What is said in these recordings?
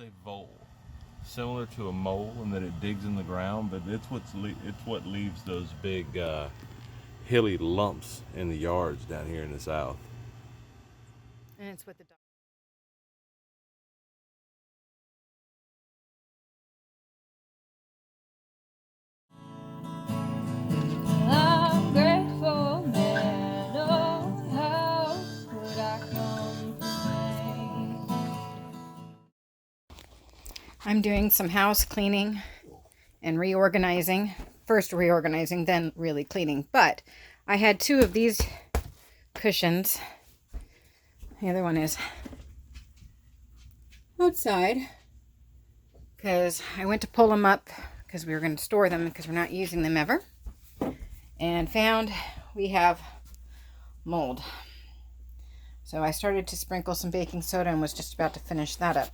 a vole, similar to a mole in that it digs in the ground, but it's what leaves those big hilly lumps in the yards down here in the south. And it's what the dog. I'm grateful, man. Oh, how could I complain? I'm doing some house cleaning and reorganizing. First reorganizing, then really cleaning. But I had two of these cushions. The other one is outside because I went to pull them up because we were going to store them because we're not using them ever, and found we have mold. So I started to sprinkle some baking soda and was just about to finish that up.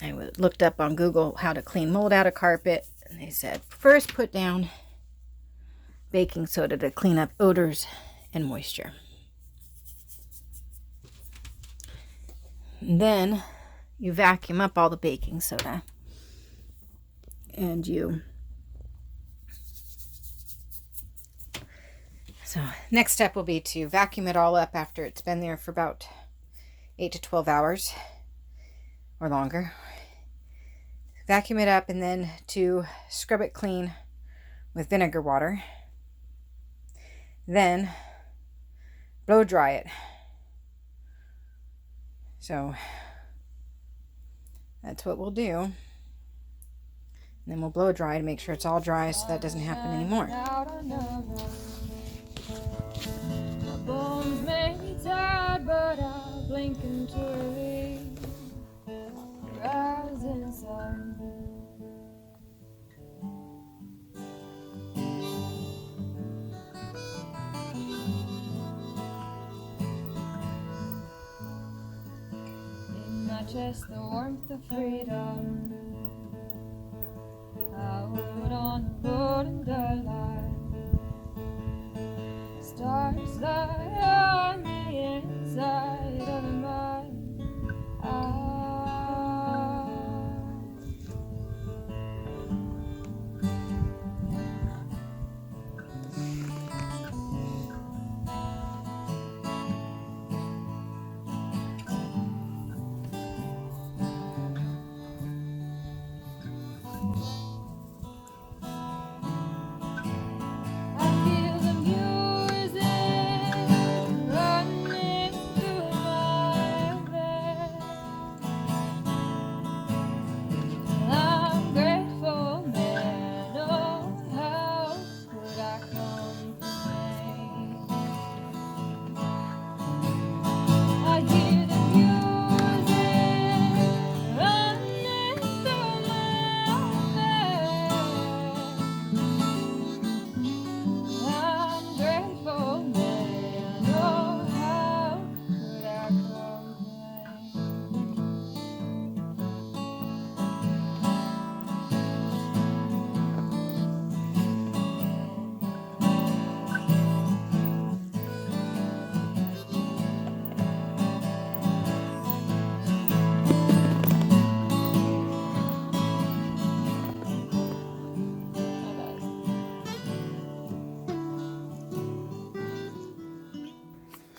I looked up on Google how to clean mold out of carpet, and they said first put down baking soda to clean up odors and moisture. And then you vacuum up all the baking soda, and so next step will be to vacuum it all up after it's been there for about 8 to 12 hours or longer. Vacuum it up, and then to scrub it clean with vinegar water. Then blow dry it. So that's what we'll do. And then we'll blow dry to make sure it's all dry so that doesn't happen anymore. My bones may be tired, but I'll blink until the rising sun. In my chest, the warmth of freedom. Out on the road in the light. Stars lie on the inside of my eyes.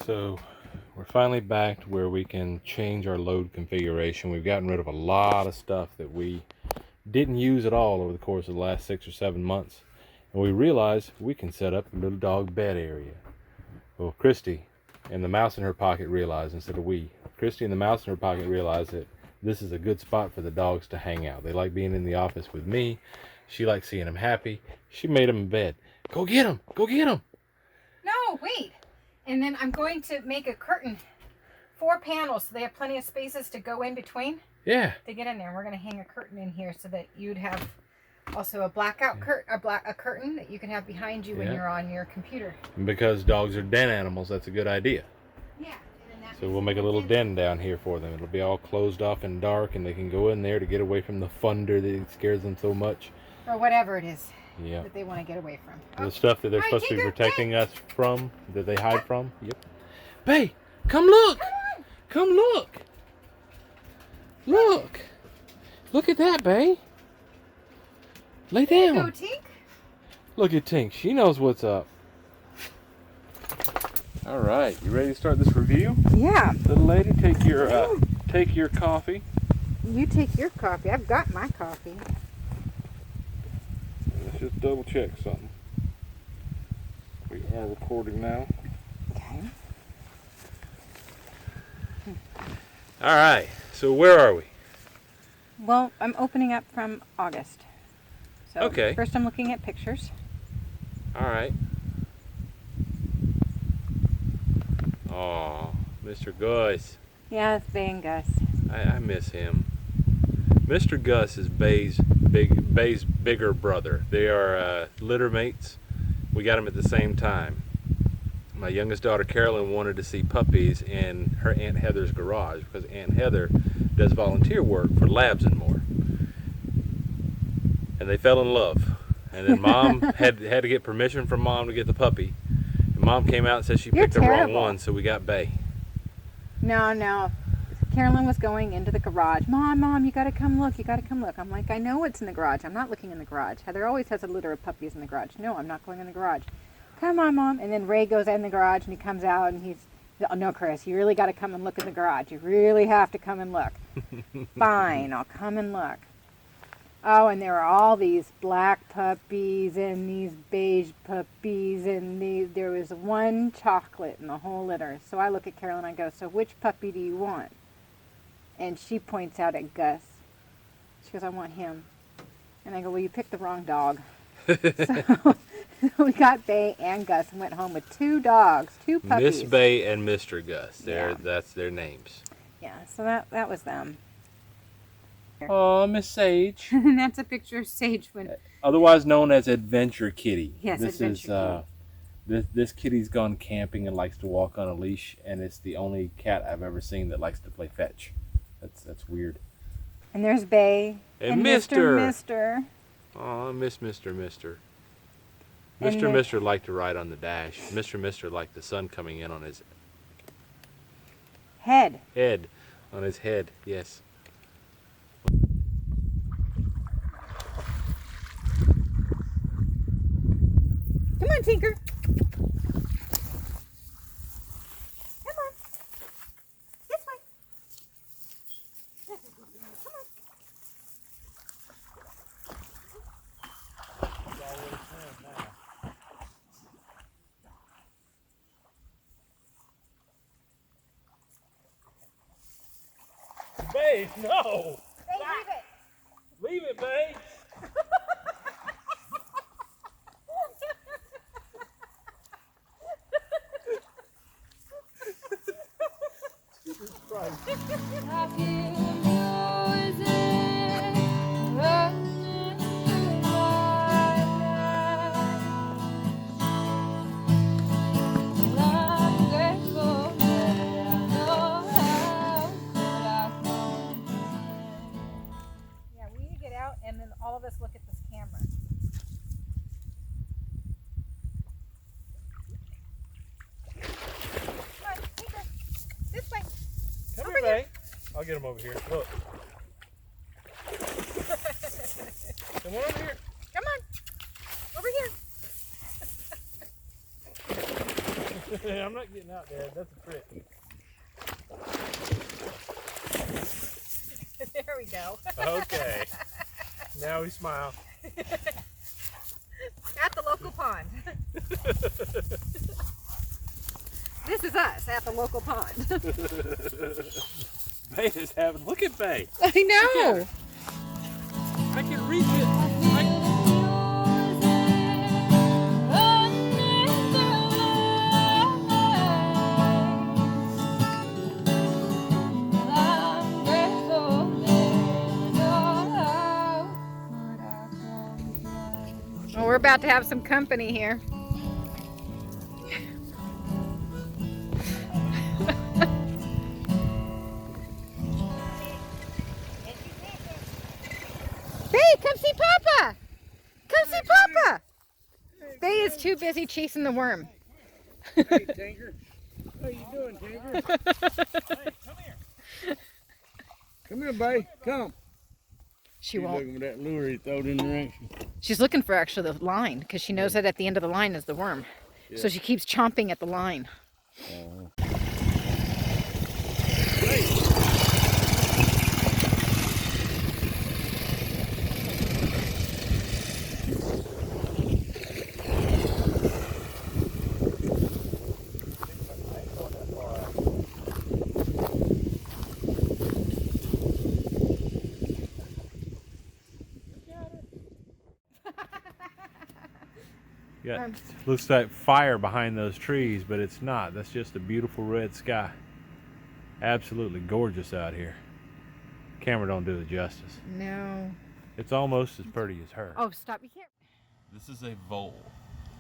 So we're finally back to where we can change our load configuration. We've gotten rid of a lot of stuff that we didn't use at all over the course of the last 6 or 7 months. And we realized we can set up a little dog bed area. Well, Christy and the mouse in her pocket realized, instead of we, Christy and the mouse in her pocket realized that this is a good spot for the dogs to hang out. They like being in the office with me. She likes seeing them happy. She made them a bed. Go get them! Go get them! No, wait. And then I'm going to make a curtain, 4 panels, so they have plenty of spaces to go in between. Yeah. To get in there. We're going to hang a curtain in here so that you'd have also a blackout curtain that you can have behind you when you're on your computer. And because dogs are den animals, that's a good idea. Yeah. So we'll make a little den down here for them. It'll be all closed off and dark, and they can go in there to get away from the thunder that scares them so much. Or whatever it is. Yeah. That they want to get away from. The stuff that they're supposed to be protecting us from, that they hide from. Yep. Bay, come look! Come look. Look. Look at that, babe. Lay down. Go, Tink. Look at Tink. She knows what's up. All right, you ready to start this review? Yeah. Little lady, take your coffee. You take your coffee. I've got my coffee. Let's just double check something. We are recording now. Okay. All right, so where are we? Well, I'm opening up from August. So Okay. First I'm looking at pictures. All right. Oh, Mr. Gus. Yeah, it's Bay and Gus. I miss him. Mr. Gus is Bay's bigger brother. They are litter mates. We got them at the same time. My youngest daughter Carolyn wanted to see puppies in her Aunt Heather's garage because Aunt Heather does volunteer work for Labs and More. And they fell in love. And then Mom had to get permission from Mom to get the puppy. And Mom came out and said she picked the wrong one, so we got Bay. No. Carolyn was going into the garage. Mom, you gotta come look. You gotta come look. I'm like, I know what's in the garage. I'm not looking in the garage. Heather always has a litter of puppies in the garage. No, I'm not going in the garage. Come on, Mom. And then Ray goes in the garage and he comes out and he's, oh, no, Chris, you really gotta come and look in the garage. You really have to come and look. Fine, I'll come and look. Oh, and there are all these black puppies and these beige puppies and there was one chocolate in the whole litter. So I look at Carolyn and I go, so which puppy do you want? And she points out at Gus. She goes, I want him. And I go, well, you picked the wrong dog. So we got Bay and Gus and went home with 2 dogs, 2 puppies. Miss Bay and Mr. Gus. Yeah. That's their names. Yeah, so that was them. Oh, Miss Sage. And that's a picture of Sage when... Otherwise known as Adventure Kitty. Yes, this Adventure Kitty. This kitty's gone camping and likes to walk on a leash, and it's the only cat I've ever seen that likes to play fetch. That's weird. And there's Bay. And Mister. Oh, I miss Mr. And Mr. liked to ride on the dash. Mr. liked the sun coming in on his Head. On his head, yes. Come on, Tinker. Come on. This way. Come on. Babe, no! Hey, leave it. Leave it, babe! I hear music running through my mind. I'm grateful that I know how good I've come. Yeah, we need to get out and then all of us look at this camera. Come on, Tinker. This way. Come Over here, here. babe. I'll get him over here. Look. Come on over here. Come on. Over here. I'm not getting out there. That's a trick. There we go. Okay. Now we smile. At the local pond. This is us at the local pond. Bay is having. Look at Bay. I know. I can reach it. Well, we're about to have some company here. Bay, come see Papa! Come see Papa! Bay is too busy chasing the worm. Hey, Tinker. How you doing, Tinker? Hey, come here. here, buddy. Come. She She's won't. looking for that lure he throwed in the direction. She's looking for actually the line because she knows that at the end of the line is the worm. So she keeps chomping at the line. Yeah, looks like fire behind those trees, but it's not. That's just a beautiful red sky. Absolutely gorgeous out here. Camera don't do it justice. No. It's almost as pretty as her. Oh, stop. You can't. This is a vole,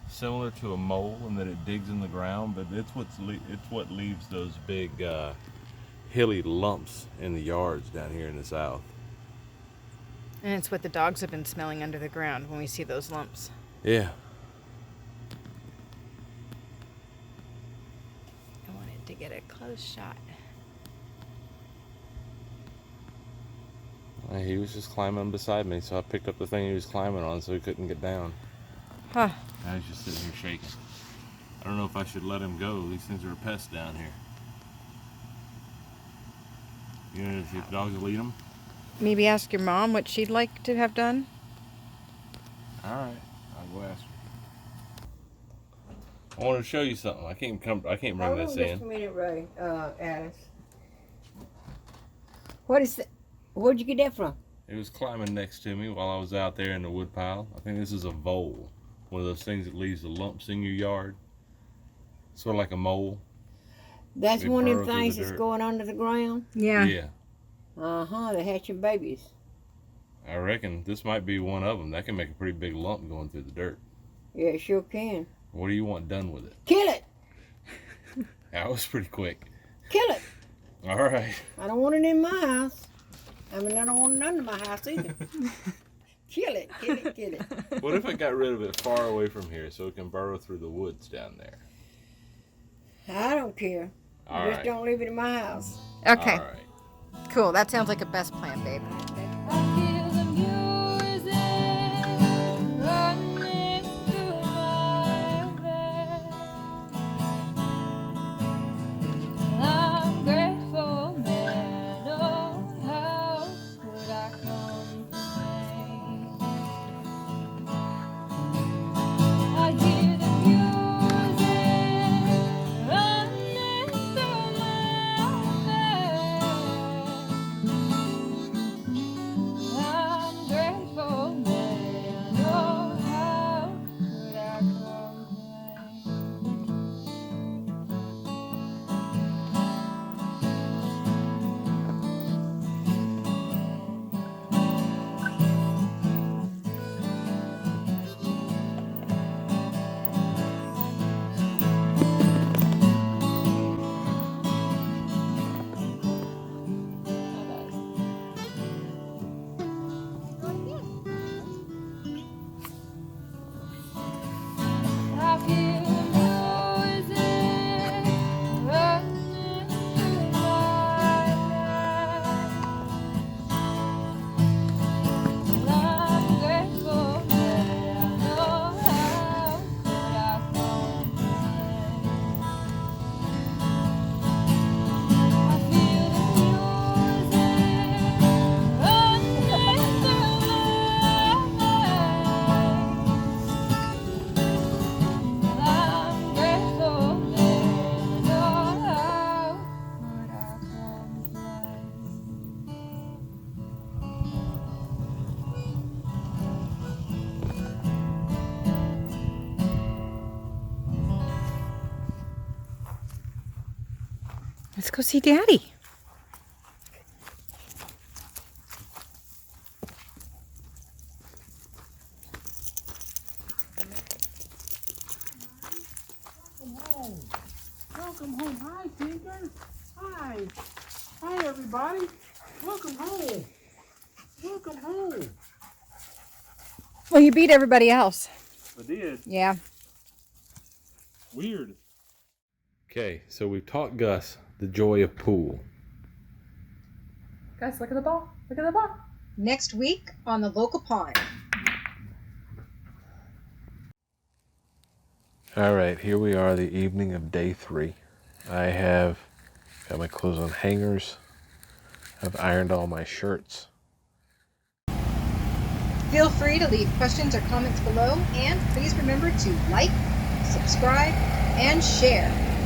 similar to a mole in that it digs in the ground, but it's what leaves those big hilly lumps in the yards down here in the south. And it's what the dogs have been smelling under the ground when we see those lumps. Yeah. I wanted to get a close shot. He was just climbing beside me, so I picked up the thing he was climbing on so he couldn't get down. Huh. I was just sitting here shaking. I don't know if I should let him go. These things are a pest down here. You know, if your dogs will eat them? Maybe ask your mom what she'd like to have done. All right, I'll go ask her. I want to show you something. I can't bring this in. Just a minute, Ray. Alice. What is that? Where'd you get that from? It was climbing next to me while I was out there in the wood pile. I think this is a vole. One of those things that leaves the lumps in your yard. Sort of like a mole. That's They one of burrow the through things the that's dirt. going under the ground? Yeah. Yeah. Uh-huh, they're hatching babies. I reckon this might be one of them. That can make a pretty big lump going through the dirt. Yeah, it sure can. What do you want done with it? Kill it! That was pretty quick. Kill it! All right. I don't want it in my house. I mean, I don't want it under my house either. Kill it, kill it, kill it. What if I got rid of it far away from here so it can burrow through the woods down there? I don't care. All Just right. don't leave it in my house. Okay. All right. Cool. That sounds like a best plan, babe. I feel the music running through my veins. I'm grateful, man. Oh, how could I complain? I hear the music running through my veins. I'm grateful, man. Oh, how could I complain? I feel the music running through my veins. I'm grateful that I know how could I complain. I feel the music running through my veins. I'm grateful that I know how could I complain. Let's go see Daddy. Welcome home. Hi, Tinker. Hi. Hi, everybody. Welcome home. Welcome home. Well, you beat everybody else. I did. Yeah. Weird. Okay, so we've taught Gus the joy of pool. Guys, look at the ball. Look at the ball. Next week on the local pond. All right, here we are, the evening of day 3. I have got my clothes on hangers. I've ironed all my shirts. Feel free to leave questions or comments below, and please remember to like, subscribe, and share.